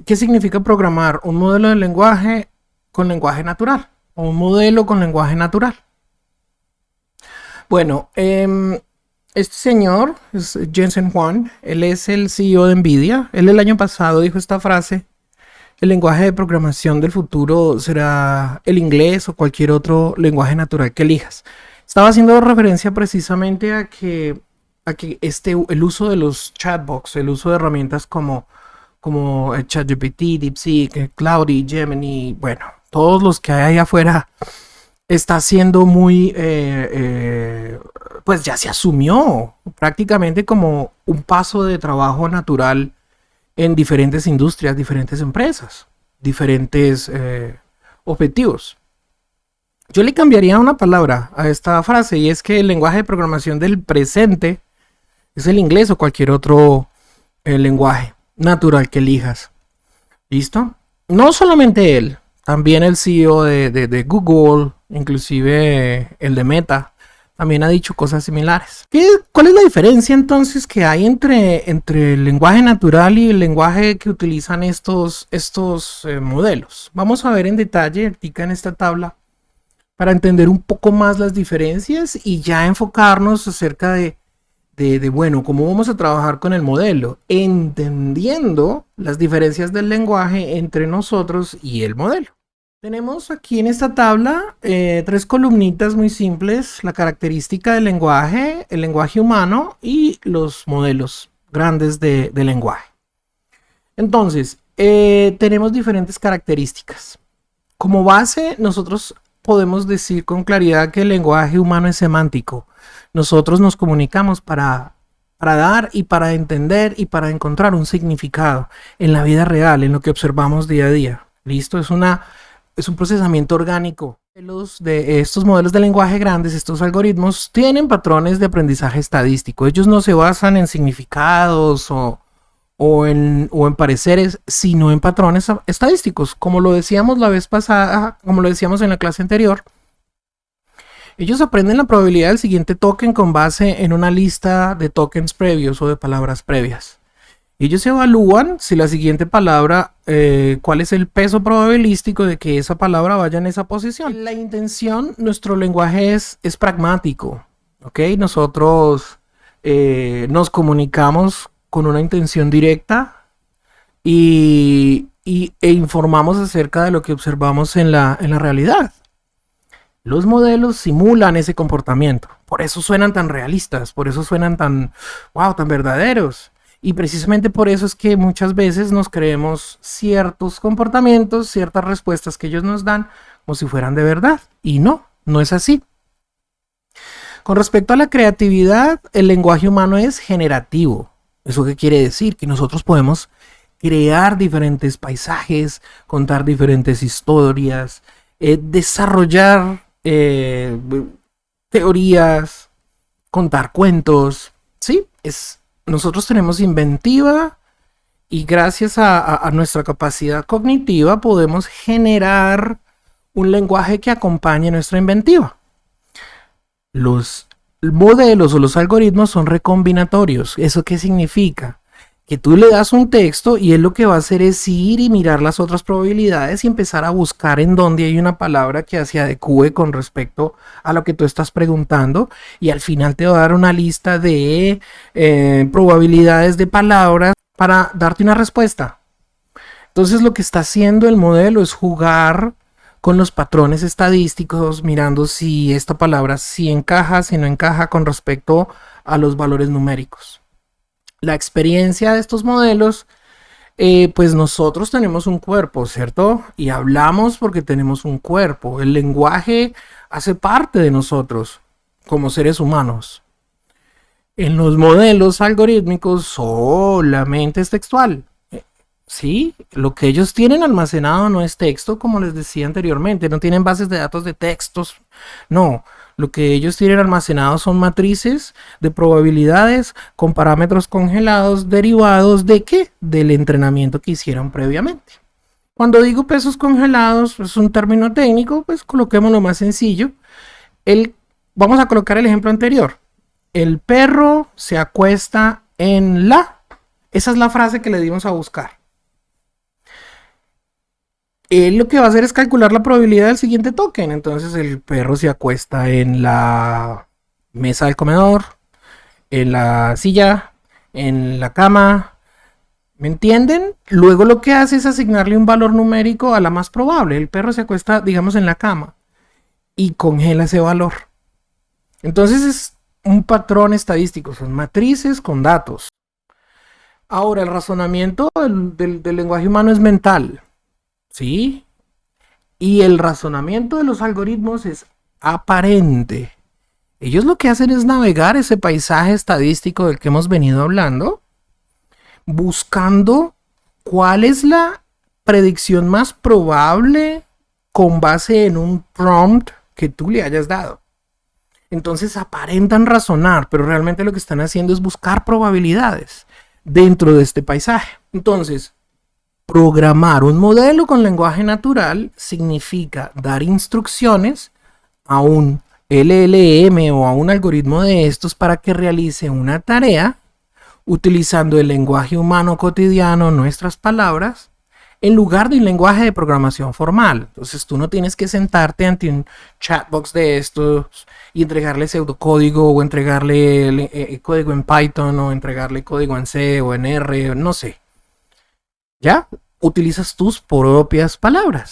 ¿Qué significa programar un modelo de lenguaje con lenguaje natural? O un modelo con lenguaje natural. Bueno, este señor es Jensen Huang. Él es el CEO de NVIDIA. Él el año pasado dijo esta frase: el lenguaje de programación del futuro será el inglés o cualquier otro lenguaje natural que elijas. Estaba haciendo referencia precisamente a que el uso de los chatbots, el uso de herramientas como ChatGPT, DeepSeek, Cloudy, Gemini, bueno, todos los que hay allá afuera, está siendo pues ya se asumió prácticamente como un paso de trabajo natural en diferentes industrias, diferentes empresas, diferentes objetivos. Yo le cambiaría una palabra a esta frase, y es que el lenguaje de programación del presente es el inglés o cualquier otro lenguaje natural que elijas. ¿Listo? No solamente él, también el CEO de Google, inclusive el de Meta, también ha dicho cosas similares. ¿Cuál es la diferencia entonces que hay entre el lenguaje natural y el lenguaje que utilizan estos modelos? Vamos a ver en detalle en esta tabla para entender un poco más las diferencias y ya enfocarnos acerca bueno, cómo vamos a trabajar con el modelo, entendiendo las diferencias del lenguaje entre nosotros y el modelo. Tenemos aquí en esta tabla tres columnitas muy simples: la característica del lenguaje, el lenguaje humano y los modelos grandes de lenguaje. Entonces, tenemos diferentes características. Como base, nosotros podemos decir con claridad que el lenguaje humano es semántico. Nosotros nos comunicamos para dar y para entender y para encontrar un significado en la vida real, en lo que observamos día a día. ¿Listo? Es un procesamiento orgánico. De estos modelos de lenguaje grandes, estos algoritmos, tienen patrones de aprendizaje estadístico. Ellos no se basan en significados o en pareceres, sino en patrones estadísticos. Como lo decíamos la vez pasada, como lo decíamos en la clase anterior, ellos aprenden la probabilidad del siguiente token con base en una lista de tokens previos o de palabras previas. Ellos evalúan si la siguiente palabra, cuál es el peso probabilístico de que esa palabra vaya en esa posición. La intención, nuestro lenguaje es pragmático, ¿ok? Nosotros nos comunicamos con una intención directa e informamos acerca de lo que observamos en la realidad. Los modelos simulan ese comportamiento, por eso suenan tan realistas, por eso suenan tan verdaderos. Y precisamente por eso es que muchas veces nos creemos ciertos comportamientos, ciertas respuestas que ellos nos dan como si fueran de verdad. Y no es así. Con respecto a la creatividad, el lenguaje humano es generativo. ¿Eso qué quiere decir? Que nosotros podemos crear diferentes paisajes, contar diferentes historias, desarrollar teorías, contar cuentos. ¿Sí? Nosotros tenemos inventiva y gracias a nuestra capacidad cognitiva podemos generar un lenguaje que acompañe nuestra inventiva. Los modelos o los algoritmos son recombinatorios. ¿Eso qué significa? Que tú le das un texto y él lo que va a hacer es ir y mirar las otras probabilidades y empezar a buscar en dónde hay una palabra que se adecue con respecto a lo que tú estás preguntando, y al final te va a dar una lista de probabilidades de palabras para darte una respuesta. Entonces lo que está haciendo el modelo es jugar con los patrones estadísticos, mirando si esta palabra sí encaja, si no encaja con respecto a los valores numéricos. La experiencia de estos modelos, pues nosotros tenemos un cuerpo, ¿cierto? Y hablamos porque tenemos un cuerpo. El lenguaje hace parte de nosotros como seres humanos. En los modelos algorítmicos solamente es textual. Sí, lo que ellos tienen almacenado no es texto, como les decía anteriormente, no tienen bases de datos de textos, no. Lo que ellos tienen almacenado son matrices de probabilidades con parámetros congelados derivados de ¿qué? Del entrenamiento que hicieron previamente. Cuando digo pesos congelados, es un término técnico, pues coloquémoslo más sencillo. Vamos a colocar el ejemplo anterior. El perro se acuesta en la... Esa es la frase que le dimos a buscar. Él lo que va a hacer es calcular la probabilidad del siguiente token. Entonces el perro se acuesta en la mesa del comedor, en la silla, en la cama. ¿Me entienden? Luego lo que hace es asignarle un valor numérico a la más probable. El perro se acuesta, digamos, en la cama y congela ese valor. Entonces es un patrón estadístico, son matrices con datos. Ahora, el razonamiento del lenguaje humano es mental, ¿sí? Y el razonamiento de los algoritmos es aparente. Ellos lo que hacen es navegar ese paisaje estadístico del que hemos venido hablando, buscando cuál es la predicción más probable con base en un prompt que tú le hayas dado. Entonces aparentan razonar, pero realmente lo que están haciendo es buscar probabilidades dentro de este paisaje. Entonces, programar un modelo con lenguaje natural significa dar instrucciones a un LLM o a un algoritmo de estos para que realice una tarea utilizando el lenguaje humano cotidiano, nuestras palabras, en lugar de un lenguaje de programación formal. Entonces tú no tienes que sentarte ante un chatbox de estos y entregarle pseudocódigo o entregarle código en Python o entregarle código en C o en R, no sé. ¿Ya? Utilizas tus propias palabras.